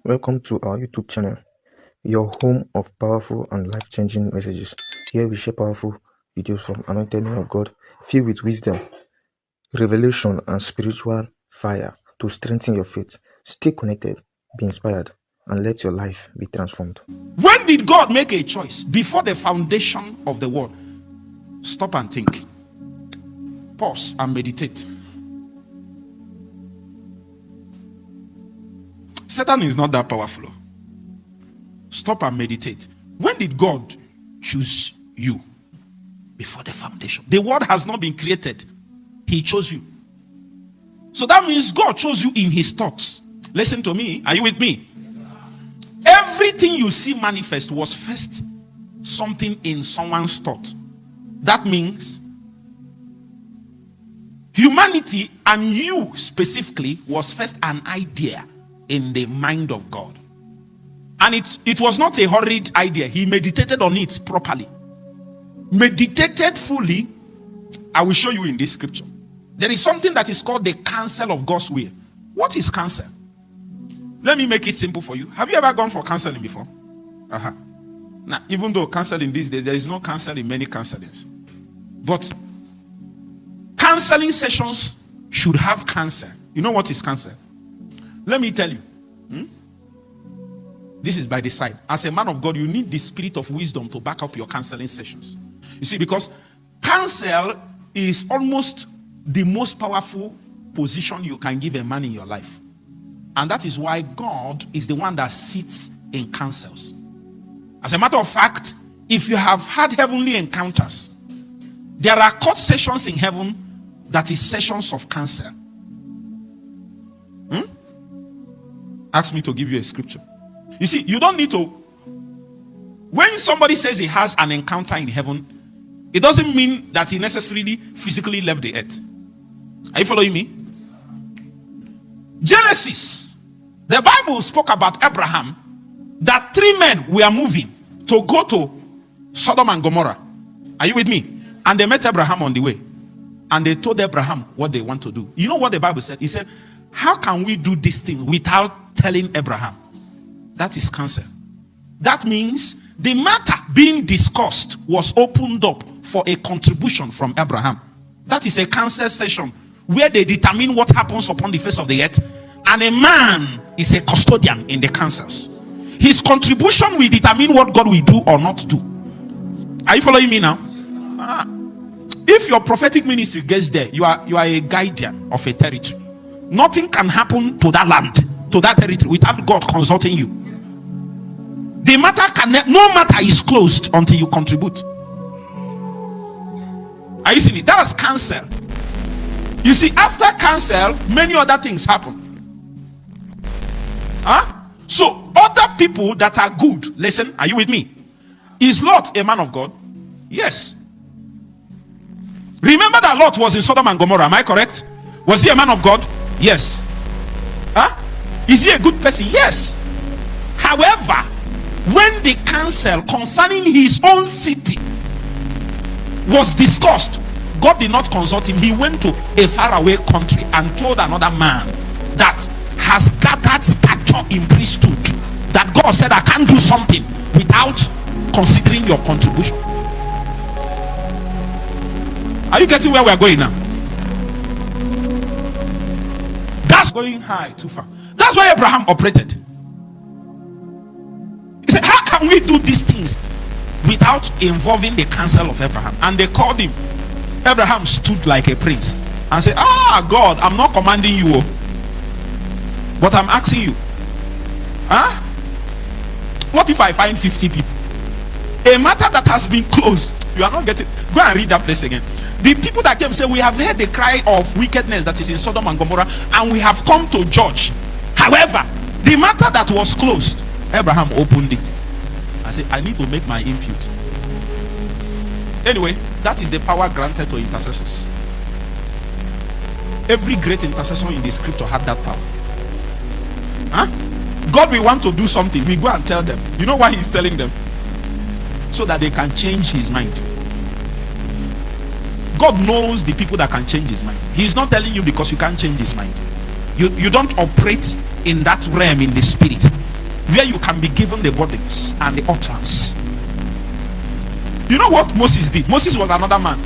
Welcome to our YouTube channel, your home of powerful and life-changing messages. Here we share powerful videos from anointed men of God, filled with wisdom, revelation, and spiritual fire to strengthen your faith. Stay connected, be inspired, and let your life be transformed. When did God make a choice? Before the foundation of the world. Stop and think. Pause and meditate. Satan is not that powerful. Stop and meditate. When did God choose you? Before the foundation. The world has not been created. He chose you. So that means God chose you in his thoughts. Listen to me. Are you with me? Everything you see manifest was first something in someone's thought. That means humanity and you specifically was first an idea in the mind of God. And it was not a hurried idea. He meditated on it properly. Meditated fully. I will show you in this scripture. There is something that is called the counsel of God's will. What is counsel? Let me make it simple for you. Have you ever gone for counseling before? Now, even though counseling these days, there is no counsel in many counselings. But counseling sessions should have counsel. You know what is counsel? Let me tell you. This is by the side. As a man of God, you need the spirit of wisdom to back up your counseling sessions. You see, because counsel is almost the most powerful position you can give a man in your life. And that is why God is the one that sits in counsels. As a matter of fact, if you have had heavenly encounters, there are court sessions in heaven that is sessions of counsel. Ask me to give you a scripture. You see, you don't need to. When somebody says he has an encounter in heaven, it doesn't mean that he necessarily physically left the earth. Are you following me? Genesis, the Bible spoke about Abraham, that 3 men were moving to go to Sodom and Gomorrah. Are you with me? And they met Abraham on the way. And they told Abraham what they want to do. You know what the Bible said? He said, how can we do this thing without telling Abraham? That is counsel. That means the matter being discussed was opened up for a contribution from Abraham. That is a counsel session where they determine what happens upon the face of the earth. And a man is a custodian in the councils. His contribution will determine what God will do or not do. Are you following me now? If your prophetic ministry gets there, you are a guardian of a territory. Nothing can happen to that land, to that territory, without God consulting you. The matter no matter is closed until you contribute. Are you seeing it? That's counsel. You see, after counsel, many other things happen. So other people that are good, listen, are you with me? Is Lot a man of God? Yes. Remember that Lot was in Sodom and Gomorrah, am I correct? Was he a man of God? Yes. Is he a good person? Yes. However, when the counsel concerning his own city was discussed, God did not consult him. He went to a faraway country and told another man that has gathered stature in priesthood, that God said, I can't do something without considering your contribution. Are you getting where we are going now? That's going high too far. That's why Abraham operated. He said, how can we do these things without involving the counsel of Abraham? And they called him. Abraham stood like a prince and said, God, I'm not commanding you, but I'm asking you. What if I find 50 people? A matter that has been closed. You are not getting. Go and read that place again. The people that came say, we have heard the cry of wickedness that is in Sodom and Gomorrah, and we have come to judge. However, the matter that was closed, Abraham opened it. I said, I need to make my input. Anyway, that is the power granted to intercessors. Every great intercessor in the scripture had that power. God will want to do something. We go and tell them. You know why he's telling them? So that they can change his mind. God knows the people that can change his mind. He's not telling you because you can't change his mind. You don't operate in that realm in the spirit. where you can be given the burdens and the utterance. You know what Moses did? Moses was another man.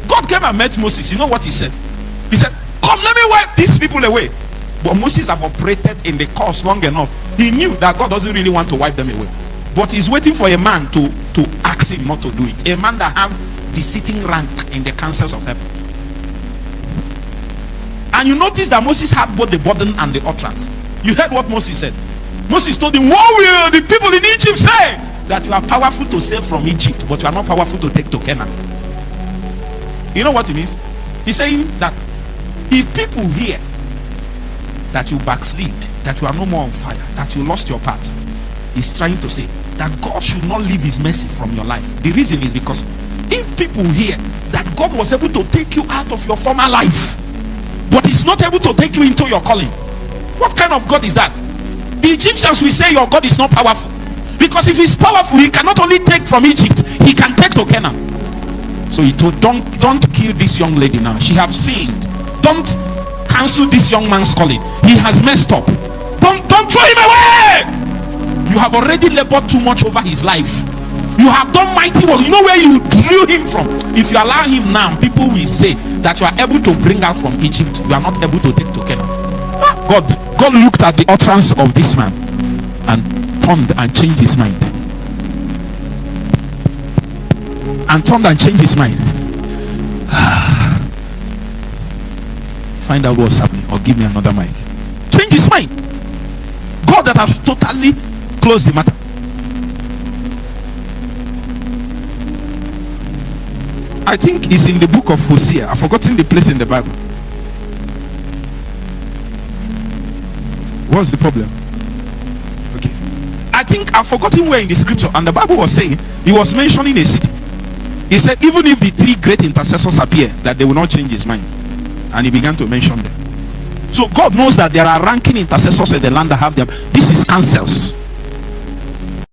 God came and met Moses. You know what he said? He said, come, let me wipe these people away. But Moses have operated in the course long enough. He knew that God doesn't really want to wipe them away, but he's waiting for a man to ask him not to do it. A man that has the sitting rank in the councils of heaven. And you notice that Moses had both the burden and the utterance. You heard what Moses said. Moses told him, what will the people in Egypt say? That you are powerful to save from Egypt, but you are not powerful to take to Canaan. You know what it means? He's saying that if people hear that you backslid, that you are no more on fire, that you lost your path, he's trying to say that God should not leave his mercy from your life. The reason is because if people hear that God was able to take you out of your former life, but he's not able to take you into your calling, what kind of God is that? The Egyptians will say your God is not powerful, because if he's powerful, he cannot only take from Egypt, he can take to Canaan. So he told, don't kill this young lady now. She have sinned. Don't cancel this young man's calling. He has messed up. Don't throw him away. You have already labored too much over his life. You have done mighty work. You know where you drew him from. If you allow him now, people will say that you are able to bring out from Egypt, you are not able to take to Canaan. God looked at the utterance of this man and turned and changed his mind. Find out what's happening, or give me another mic. Change his mind. God that has totally closed the matter. I think it's in the book of Hosea. I've forgotten the place in the Bible. What's the problem? Okay, I think I've forgotten where in the scripture, and the Bible was saying, he was mentioning a city. He said even if the three great intercessors appear, that they will not change his mind. And he began to mention them. So God knows that there are ranking intercessors in the land that have them. This is counsels.